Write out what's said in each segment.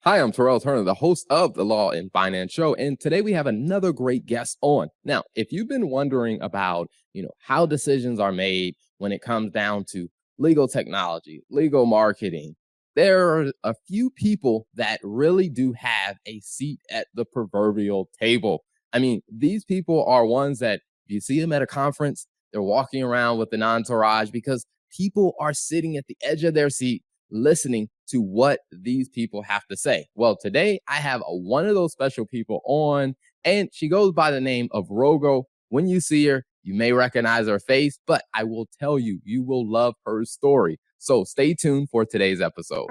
Hi, I'm Terrell Turner, the host of the Law and Finance Show, and today we have another great guest on. Now, if you've been wondering about, how decisions are made when it comes down to legal technology, legal marketing, there are a few people that really do have a seat at the proverbial table. I mean, these people are ones that if you see them at a conference, they're walking around with an entourage because people are sitting at the edge of their seat listening to what these people have to say. Well, today I have one of those special people on, and she goes by the name of Rogo. When you see her, you may recognize her face, but I will tell you, you will love her story. So stay tuned for today's episode.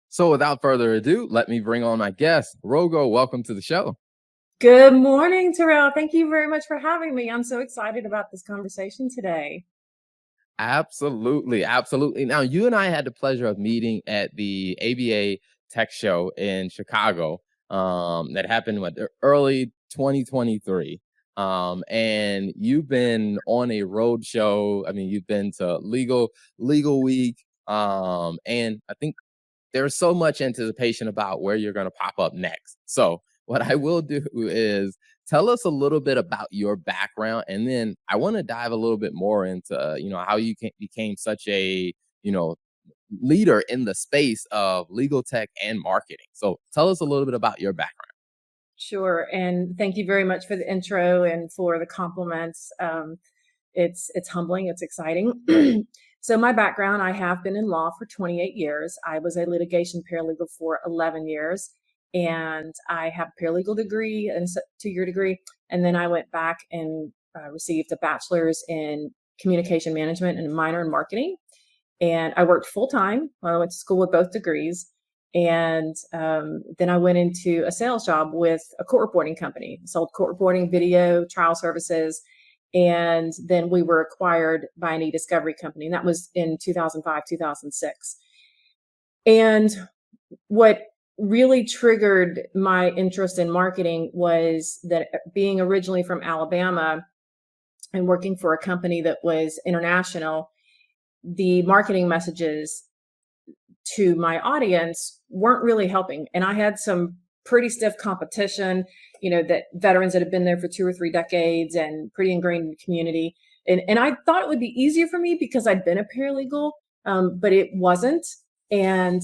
So without further ado, let me bring on my guest, Rogo. Welcome to the show. Good morning, Terrell. Thank you very much for having me. I'm so excited about this conversation today. Absolutely. Absolutely. Now, you and I had the pleasure of meeting at the ABA Tech Show in Chicago that happened early 2023. And you've been on a road show. I mean, you've been to Legal Week. And I think there's so much anticipation about where you're going to pop up next. So what I will do is tell us a little bit about your background, and then I want to dive a little bit more into how you became such a leader in the space of legal tech and marketing. So tell us a little bit about your background. Sure. And thank you very much for the intro and for the compliments. It's humbling. It's exciting. So my background, I have been in law for 28 years. I was a litigation paralegal for 11 years, and I have a paralegal degree and a 2-year degree. And then I went back and received a bachelor's in communication management and a minor in marketing. And I worked full time. I went to school with both degrees. And then I went into a sales job with a court reporting company, sold court reporting, video, trial services. And then we were acquired by an e-discovery company. And that was in 2005, 2006. And what really triggered my interest in marketing was that being originally from Alabama and working for a company that was international, the marketing messages to my audience weren't really helping. And I had some pretty stiff competition, that veterans that have been there for 2 or 3 decades and pretty ingrained in the community. And I thought it would be easier for me because I'd been a paralegal, but it wasn't. And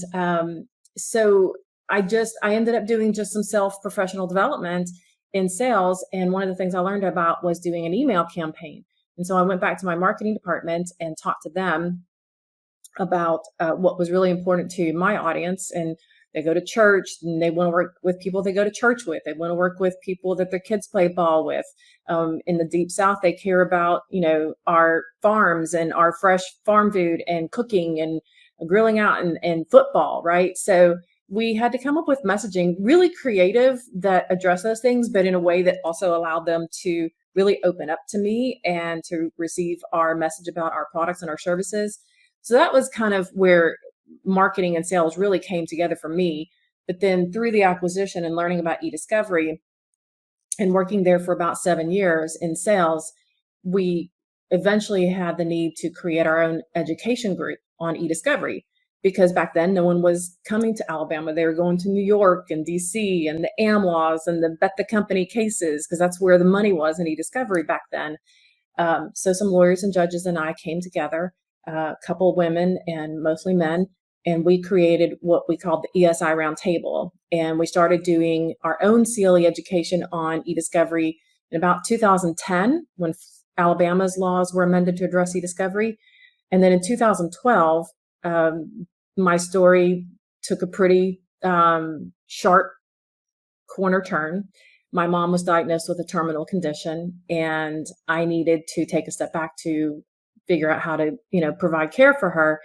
so I ended up doing just some self-professional development in sales. And one of the things I learned about was doing an email campaign. And so I went back to my marketing department and talked to them about what was really important to my audience. And they go to church and they want to work with people they go to church with. They want to work with people that their kids play ball with. In the Deep South, they care about, our farms and our fresh farm food and cooking and grilling out and football, right? So we had to come up with messaging really creative that address those things, but in a way that also allowed them to really open up to me and to receive our message about our products and our services. So that was kind of where marketing and sales really came together for me. But then through the acquisition and learning about e-discovery and working there for about 7 years in sales, we eventually had the need to create our own education group on e-discovery, because back then no one was coming to Alabama. They were going to New York and DC and the AmLaws and the Bet the Company cases, because that's where the money was in e-discovery back then. So some lawyers and judges and I came together, a couple of women and mostly men, and we created what we called the ESI Roundtable. And we started doing our own CLE education on e-discovery in about 2010, when Alabama's laws were amended to address e-discovery. And then in 2012, my story took a pretty sharp corner turn. My mom was diagnosed with a terminal condition, and I needed to take a step back to figure out how to, provide care for her.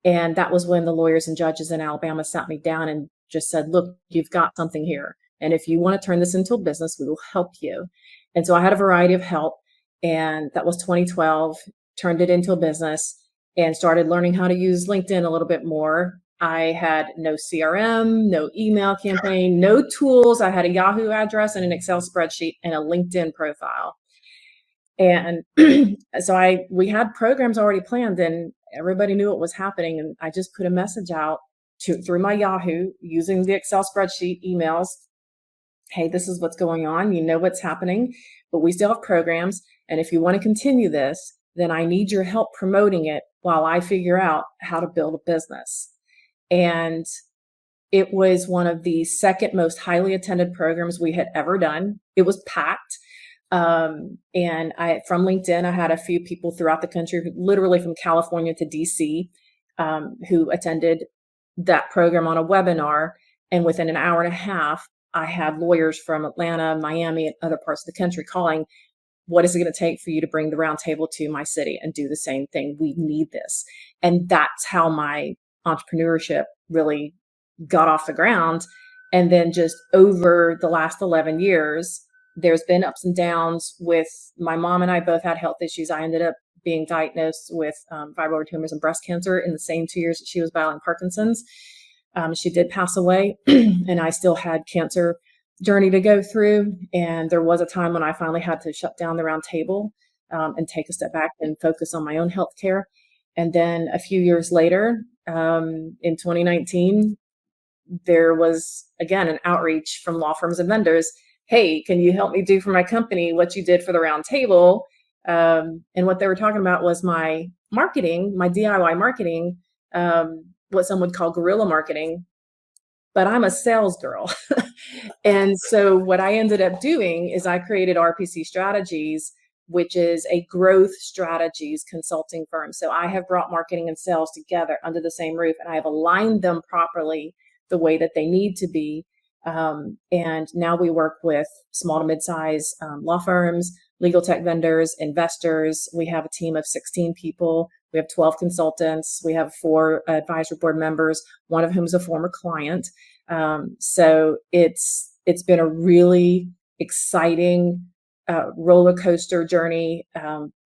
And that was when the lawyers and judges in Alabama sat me down and just said, look, you've got something here. And if you want to turn this into a business, we will help you. And so I had a variety of help. And that was 2012, turned it into a business and started learning how to use LinkedIn a little bit more. I had no CRM, no email campaign, no tools. I had a Yahoo address and an Excel spreadsheet and a LinkedIn profile. And so we had programs already planned and everybody knew what was happening. And I just put a message out through my Yahoo using the Excel spreadsheet emails. Hey, this is what's going on. You know what's happening, but we still have programs. And if you want to continue this, then I need your help promoting it while I figure out how to build a business. And it was one of the second most highly attended programs we had ever done. It was packed. And from LinkedIn, I had a few people throughout the country, literally from California to DC, who attended that program on a webinar. And within an hour and a half, I had lawyers from Atlanta, Miami, and other parts of the country calling, what is it going to take for you to bring the roundtable to my city and do the same thing? We need this. And that's how my entrepreneurship really got off the ground. And then just over the last 11 years, there's been ups and downs with my mom and I both had health issues. I ended up being diagnosed with fibroid tumors and breast cancer in the same 2 years that she was battling Parkinson's. She did pass away and I still had cancer journey to go through. And there was a time when I finally had to shut down the round table and take a step back and focus on my own health care. And then a few years later, in 2019, there was, again, an outreach from law firms and vendors. Hey, can you help me do for my company what you did for the round table? And what they were talking about was my marketing, my DIY marketing, what some would call guerrilla marketing, but I'm a sales girl. And so what I ended up doing is I created RPC Strategies, which is a growth strategies consulting firm. So I have brought marketing and sales together under the same roof, and I have aligned them properly the way that they need to be. And now we work with small to mid-size law firms, legal tech vendors, investors. We have a team of 16 people. We have 12 consultants. We have 4 advisory board members, one of whom is a former client. So it's been a really exciting roller coaster journey,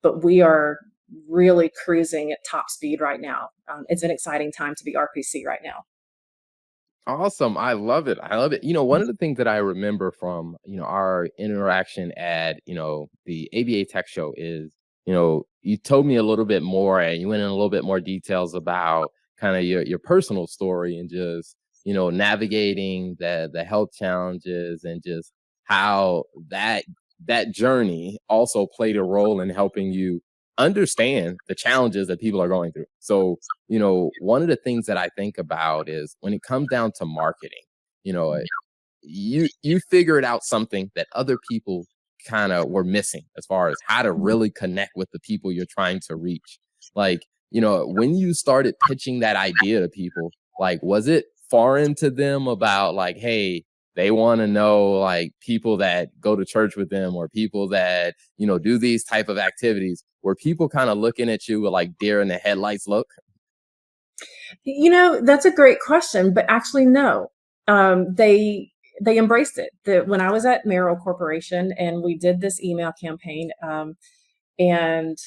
but we are really cruising at top speed right now. It's an exciting time to be RPC right now. Awesome. I love it. I love it. One of the things that I remember from, our interaction at, the ABA Tech Show is, you told me a little bit more and you went in a little bit more details about kind of your personal story and just, navigating the health challenges and just how that journey also played a role in helping you understand the challenges that people are going through. So, one of the things that I think about is when it comes down to marketing, you know, you figured out something that other people kind of were missing as far as how to really connect with the people you're trying to reach. Like, when you started pitching that idea to people, like, was it foreign to them about like, hey, they want to know like people that go to church with them or people that, do these type of activities? Were people kind of looking at you with like deer in the headlights look? That's a great question, but actually, no. They embraced it. When I was at Merrill Corporation and we did this email campaign, and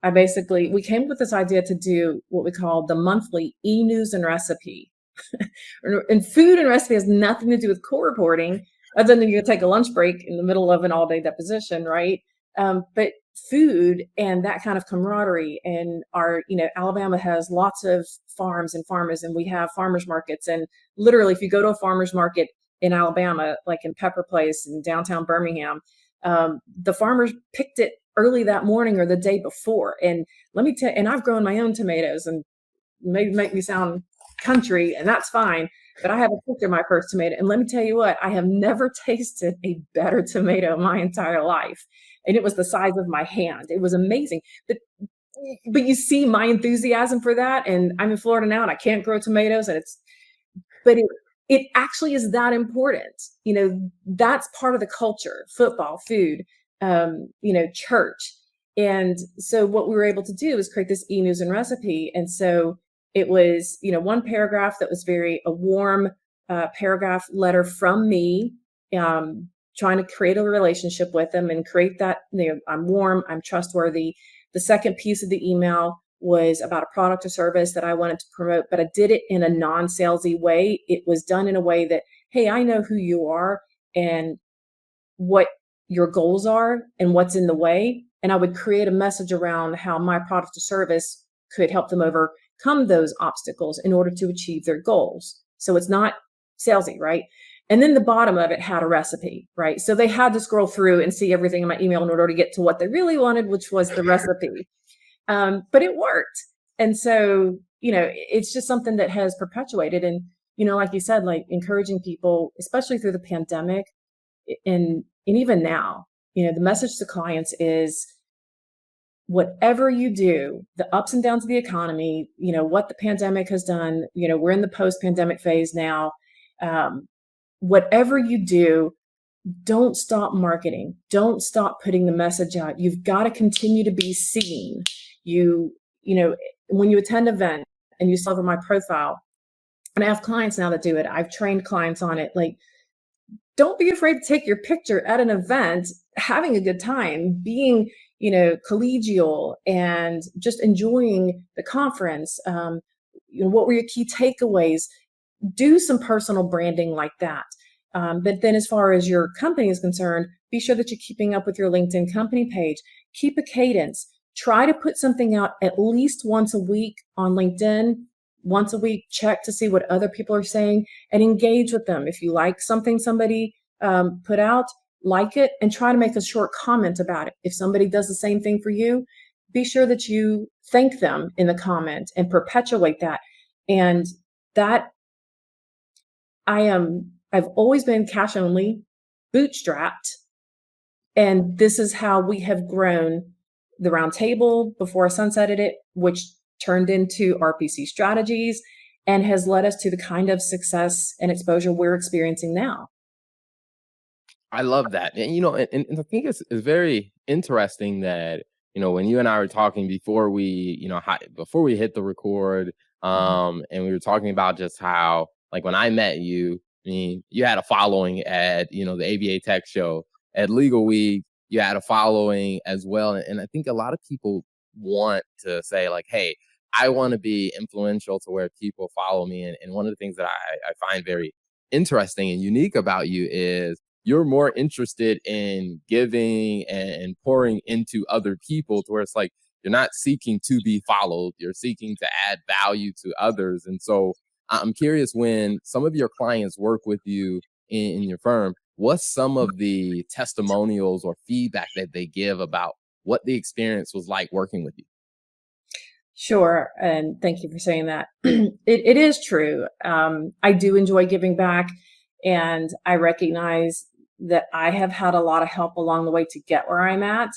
we came up with this idea to do what we call the monthly e-news and recipe. And food and recipe has nothing to do with court reporting, other than you take a lunch break in the middle of an all-day deposition, right? But food and that kind of camaraderie, and Alabama has lots of farms and farmers, and we have farmers markets. And literally, if you go to a farmers market in Alabama, like in Pepper Place in downtown Birmingham, the farmers picked it early that morning or the day before. And let me tell you, and I've grown my own tomatoes, and maybe make me sound country, and that's fine, but I haven't picked my first tomato. And let me tell you what, I have never tasted a better tomato my entire life. And it was the size of my hand. It was amazing. But you see my enthusiasm for that. And I'm in Florida now and I can't grow tomatoes, and but it actually is that important. That's part of the culture: football, food, church. And so what we were able to do is create this e-news and recipe. And so it was, one paragraph that was a warm paragraph letter from me, trying to create a relationship with them and create that, I'm warm, I'm trustworthy. The second piece of the email was about a product or service that I wanted to promote, but I did it in a non-salesy way. It was done in a way that, hey, I know who you are and what your goals are and what's in the way. And I would create a message around how my product or service could help them overcome those obstacles in order to achieve their goals. So it's not salesy, right? And then the bottom of it had a recipe, right? So they had to scroll through and see everything in my email in order to get to what they really wanted, which was the recipe. But it worked. And so, it's just something that has perpetuated. And, like you said, like encouraging people, especially through the pandemic and even now, the message to clients is whatever you do, the ups and downs of the economy, what the pandemic has done, we're in the post-pandemic phase now. Whatever you do, don't stop marketing. Don't stop putting the message out. You've got to continue to be seen. When you attend an event and you saw my profile, and I have clients now that do it. I've trained clients on it. Like, don't be afraid to take your picture at an event, having a good time, being, collegial and just enjoying the conference. What were your key takeaways? Do some personal branding like that. But then as far as your company is concerned, be sure that you're keeping up with your LinkedIn company page. Keep a cadence. Try to put something out at least once a week on LinkedIn. Once a week, check to see what other people are saying and engage with them. If you like something somebody put out, like it and try to make a short comment about it. If somebody does the same thing for you, be sure that you thank them in the comment and perpetuate that. And that I've always been cash only, bootstrapped. And this is how we have grown the round table before I sunsetted it, which turned into RPC strategies and has led us to the kind of success and exposure we're experiencing now. I love that. And I think it's very interesting that, when you and I were talking before before we hit the record, and we were talking about just how, like, when I met you, I mean, you had a following at, the ABA Tech Show, at Legal Week, you had a following as well. And I think a lot of people want to say, like, hey, I want to be influential to where people follow me. And one of the things that I find very interesting and unique about you is you're more interested in giving and pouring into other people, to where it's like you're not seeking to be followed, you're seeking to add value to others. And so I'm curious, when some of your clients work with you in your firm, what's some of the testimonials or feedback that they give about what the experience was like working with you? Sure. And thank you for saying that. It is true. I do enjoy giving back, and I recognize that I have had a lot of help along the way to get where I'm at.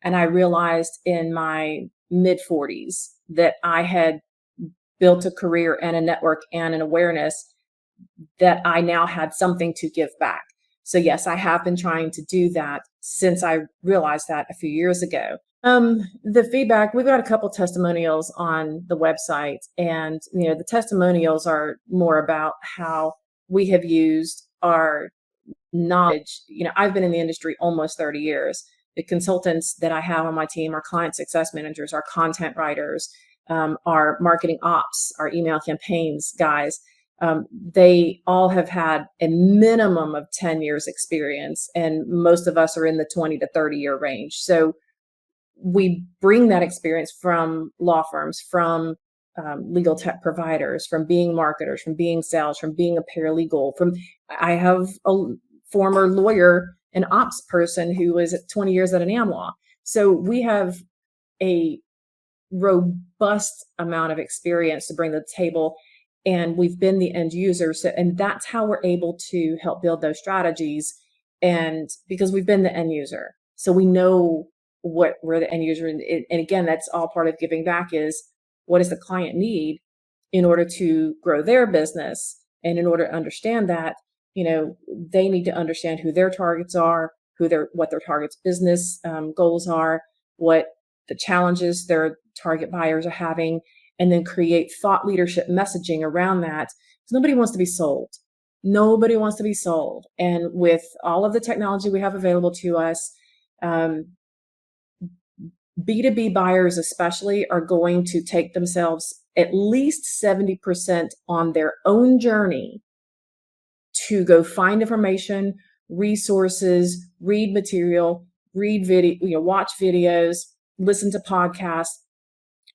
And I realized in my mid 40s that I had built a career and a network and an awareness that I now had something to give back. So yes, I have been trying to do that since I realized that a few years ago. The feedback, we've got a couple testimonials on the website, and the testimonials are more about how we have used our knowledge. I've been in the industry almost 30 years. The consultants that I have on my team are client success managers, our content writers, our marketing ops, our email campaigns guys. They all have had a minimum of 10 years experience, and most of us are in the 20 to 30 year range. So we bring that experience from law firms, from legal tech providers, from being marketers, from being sales, from being a paralegal. I have a former lawyer and ops person who was 20 years at an AmLaw. So we have a robust amount of experience to bring to the table, and we've been the end user. So, and that's how we're able to help build those strategies. And because we've been the end user, so we know what we're the end user. And again, that's all part of giving back, is what does the client need in order to grow their business? And in order to understand that, they need to understand who their targets are, what their targets business goals are, what the challenges their target buyers are having, and then create thought leadership messaging around that. Because nobody wants to be sold. Nobody wants to be sold. And with all of the technology we have available to us, B2B buyers especially are going to take themselves at least 70% on their own journey to go find information, resources, read material, read video, watch videos, listen to podcasts.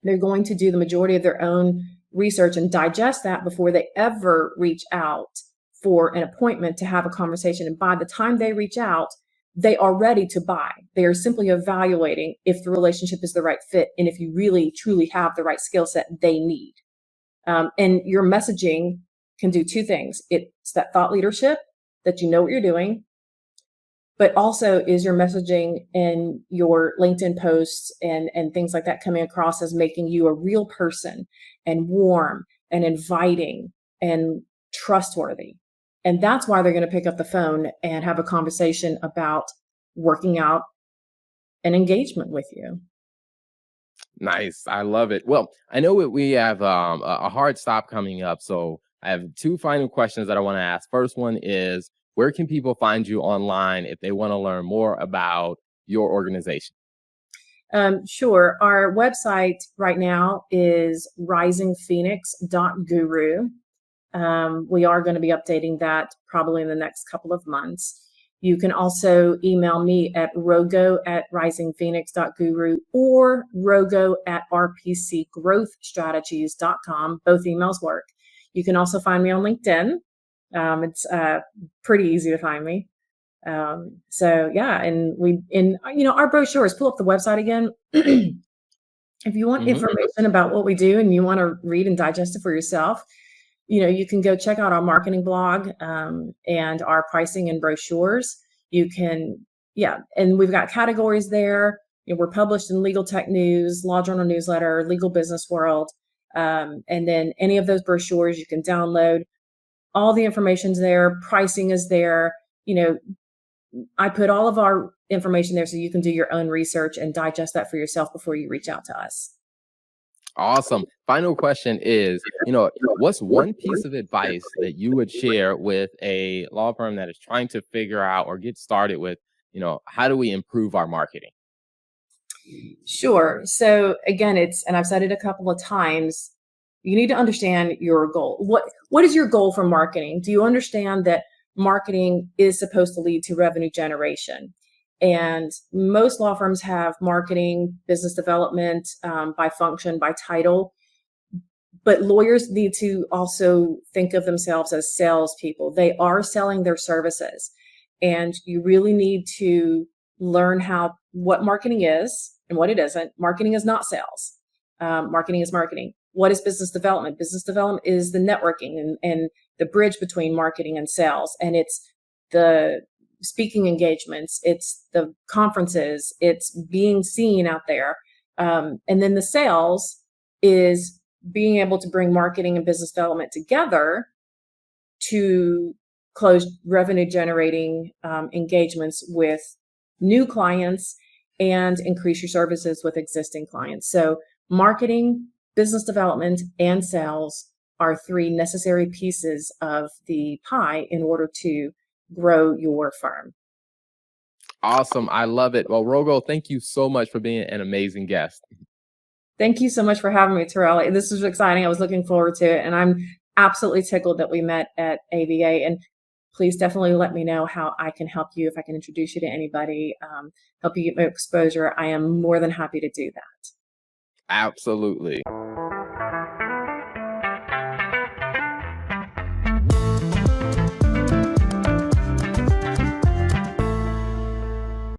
They're going to do the majority of their own research and digest that before they ever reach out for an appointment to have a conversation. And by the time they reach out, they are ready to buy. They are simply evaluating if the relationship is the right fit and if you really truly have the right skill set they need. And your messaging can do two things. It's that thought leadership, that you know what you're doing, but also is your messaging and your LinkedIn posts and things like that coming across as making you a real person and warm and inviting and trustworthy. And that's why they're going to pick up the phone and have a conversation about working out an engagement with you. Nice. I love it. Well, I know we have a hard stop coming up. So I have two final questions that I want to ask. First one is, where can people find you online if they want to learn more about your organization? Sure. Our website right now is risingphoenix.guru. We are going to be updating that probably in the next couple of months. You can also email me at rogo@risingphoenix.guru or rogo@rpcgrowthstrategies.com. Both emails work. You can also find me on LinkedIn. It's pretty easy to find me. So yeah, and our brochures, pull up the website again. If you want information about what we do and you want to read and digest it for yourself, you can go check out our marketing blog and our pricing and brochures. You can, and we've got categories there. We're published in Legal Tech News, Law Journal Newsletter, Legal Business World. And then any of those brochures you can download. All the information's there. Pricing is there. I put all of our information there so you can do your own research and digest that for yourself before you reach out to us. Awesome. Final question is, what's one piece of advice that you would share with a law firm that is trying to figure out or get started with, how do we improve our marketing? Sure. So again, and I've said it a couple of times, you need to understand your goal. What is your goal for marketing? Do you understand that marketing is supposed to lead to revenue generation? And most law firms have marketing, business development by function, by title. But lawyers need to also think of themselves as salespeople. They are selling their services. And you really need to learn what marketing is and what it isn't. Marketing is not sales. Marketing is marketing. What is business development? Business development is the networking and the bridge between marketing and sales. And it's the speaking engagements, it's the conferences, it's being seen out there. And then the sales is being able to bring marketing and business development together to close revenue generating engagements with new clients and increase your services with existing clients. So marketing, business development, and sales are three necessary pieces of the pie in order to grow your firm. Awesome. I love it. Well, Rogo, thank you so much for being an amazing guest. Thank you so much for having me, Terrell. This was exciting. I was looking forward to it. And I'm absolutely tickled that we met at ABA. And please definitely let me know how I can help you, if I can introduce you to anybody, help you get more exposure. I am more than happy to do that. Absolutely.